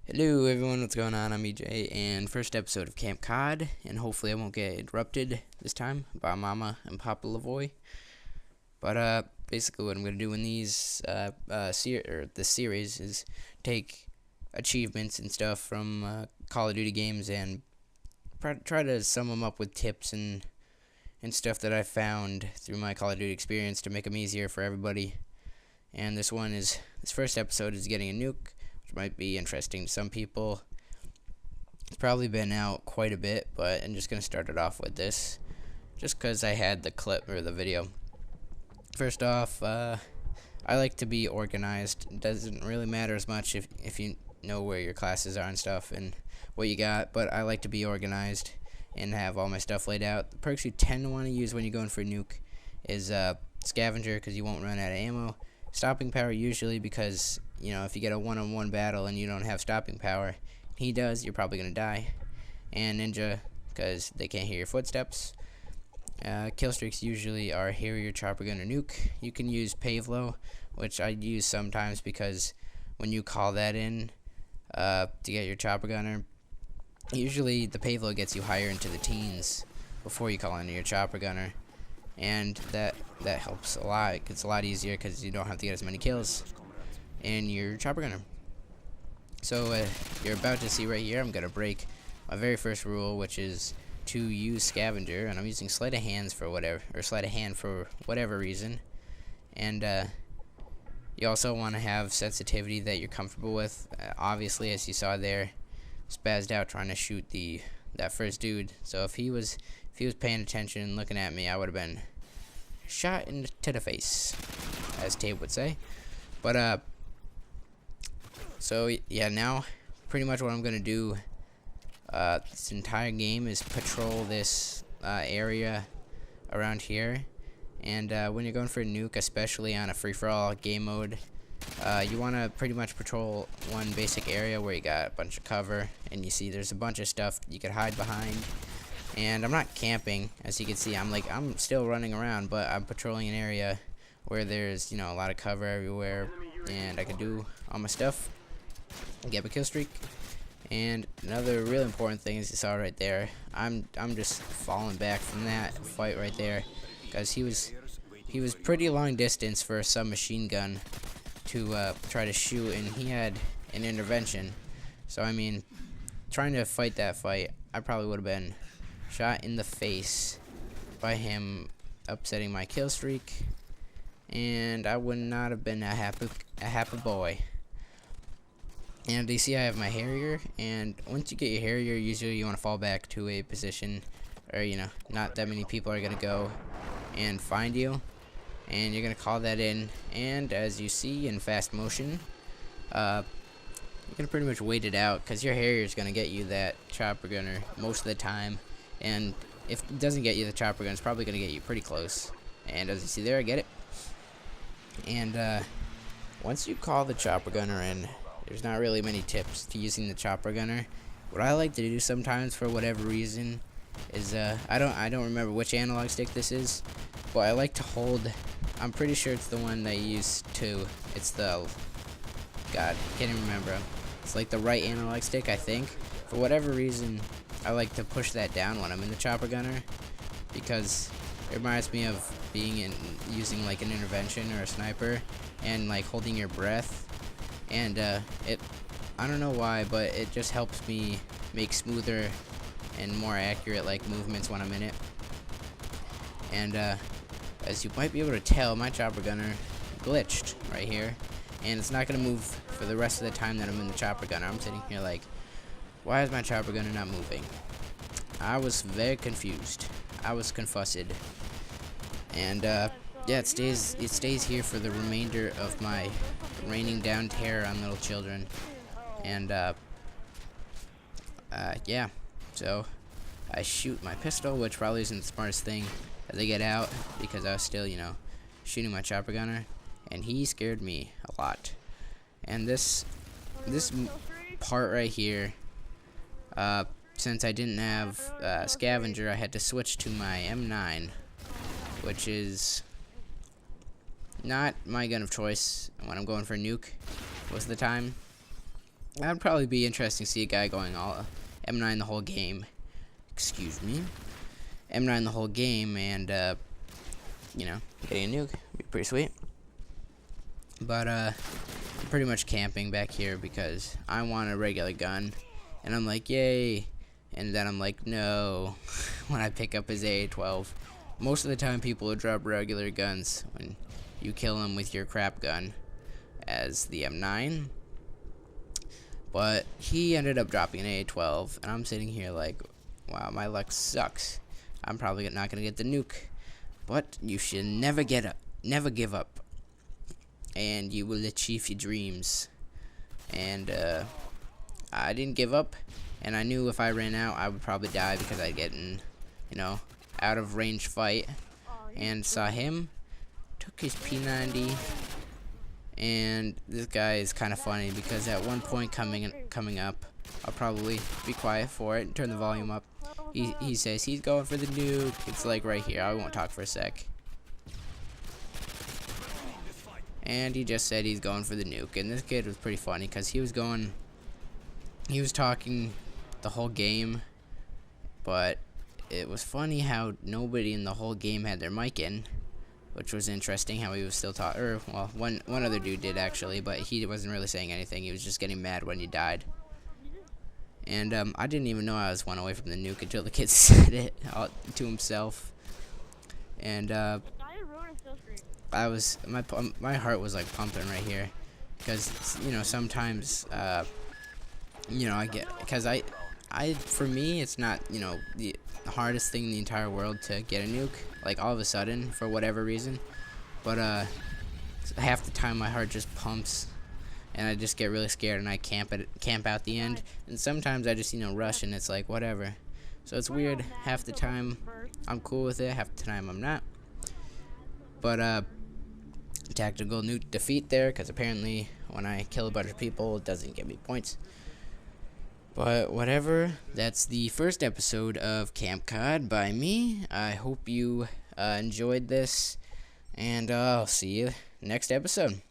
Hello everyone, what's going on? I'm EJ, and first episode of Camp COD, and hopefully I won't get interrupted this time by Mama and Papa Lavoy. But basically what I'm gonna do in these this series is take achievements and stuff from Call of Duty games and try to sum them up with tips and stuff that I found through my Call of Duty experience to make them easier for everybody. And this first episode is getting a nuke, which might be interesting to some people. It's probably been out quite a bit, but I'm just going to start it off with this, just because I had the clip or the video. First off, I like to be organized. It doesn't really matter as much if you know where your classes are and stuff and what you got, but I like to be organized and have all my stuff laid out. The perks you tend to want to use when you're going for a nuke is Scavenger, because you won't run out of ammo. Stopping power, usually because, you know, if you get a one-on-one battle and you don't have stopping power, he does, you're probably going to die. And Ninja, because they can't hear your footsteps. Kill streaks usually are Harrier, Chopper Gun, or Nuke. You can use Pavelo, which I use sometimes because when you call that in to get your Chopper Gunner, usually the Pavelo gets you higher into the teens before you call in your Chopper Gunner. And that helps a lot. It's a lot easier because you don't have to get as many kills in your Chopper Gunner. So you're about to see right here, I'm gonna break my very first rule, which is to use Scavenger, and I'm using sleight of hand for whatever reason. And you also want to have sensitivity that you're comfortable with. Obviously, as you saw there, spazzed out trying to shoot that first dude. So if he was paying attention and looking at me, I would have been shot into the face, as Tape would say. But so yeah, now pretty much what I'm gonna do this entire game is patrol this area around here. And when you're going for a nuke, especially on a free-for-all game mode, you want to pretty much patrol one basic area where you got a bunch of cover, and you see there's a bunch of stuff you could hide behind. And I'm not camping, as you can see. I'm still running around, but I'm patrolling an area where there's, you know, a lot of cover everywhere, and I can do all my stuff and get my kill streak. And another really important thing, as you saw right there, I'm just falling back from that fight right there, because he was pretty long distance for a submachine gun to try to shoot, and he had an intervention. So I mean, trying to fight that fight, I probably would have been shot in the face by him upsetting my kill streak, and I would not have been a happy boy. And you see I have my Harrier, and once you get your Harrier, usually you want to fall back to a position or, you know, not that many people are gonna go and find you, and you're gonna call that in. And as you see in fast motion, you're gonna pretty much wait it out, because your Harrier is gonna get you that Chopper Gunner most of the time. And if it doesn't get you the Chopper Gun, it's probably going to get you pretty close. And as you see there, I get it. And once you call the Chopper Gunner in, there's not really many tips to using the Chopper Gunner. What I like to do sometimes, for whatever reason, is I don't remember which analog stick this is, but I like to hold. I'm pretty sure it's the one that you use to. It's the God, can't even remember. It's like the right analog stick, I think. For whatever reason, I like to push that down when I'm in the Chopper Gunner, because it reminds me of using like an intervention or a sniper, and like holding your breath. And I don't know why, but it just helps me make smoother and more accurate like movements when I'm in it. And as you might be able to tell, my Chopper Gunner glitched right here, and it's not gonna move for the rest of the time that I'm in the Chopper Gunner. I'm sitting here like, why is my Chopper Gunner not moving? I was very confused. I was confussed. And yeah, it stays here for the remainder of my raining down terror on little children. And yeah, so I shoot my pistol, which probably isn't the smartest thing as I get out, because I was still, you know, shooting my Chopper Gunner, and he scared me a lot. And this part right here, since I didn't have Scavenger, I had to switch to my M9, which is not my gun of choice when I'm going for a nuke most of the time. that'd probably be interesting to see a guy going all M9 the whole game. Excuse me. M9 the whole game and, you know, getting a nuke. Be pretty sweet. But, I'm pretty much camping back here because I want a regular gun. And I'm like, yay. And then I'm like, no. When I pick up his AA-12. Most of the time people will drop regular guns when you kill them with your crap gun as the M9. But he ended up dropping an AA-12. And I'm sitting here like, wow, my luck sucks. I'm probably not going to get the nuke. But you should never give up. And you will achieve your dreams. And I didn't give up. And I knew if I ran out, I would probably die because I'd get in, you know, out of range fight. And saw him. Took his P90. And this guy is kind of funny because at one point coming up, I'll probably be quiet for it and turn the volume up. He says he's going for the nuke. It's like right here. I won't talk for a sec. And he just said he's going for the nuke. And this kid was pretty funny because he was talking the whole game. But it was funny how nobody in the whole game had their mic in. Which was interesting how he was still talking. Or, well, one other dude did actually. But he wasn't really saying anything. He was just getting mad when he died. And I didn't even know I was 1 away from the nuke until the kid said it to himself. And my heart was like pumping right here, because you know sometimes you know for me it's not, you know, the hardest thing in the entire world to get a nuke like all of a sudden for whatever reason, but half the time my heart just pumps. And I just get really scared, and I camp out the end. And sometimes I just, you know, rush, and it's like, whatever. So it's weird. Half the time, I'm cool with it. Half the time, I'm not. But, tactical nuke defeat there, because apparently when I kill a bunch of people, it doesn't give me points. But whatever. That's the first episode of Camp COD by me. I hope you enjoyed this, and I'll see you next episode.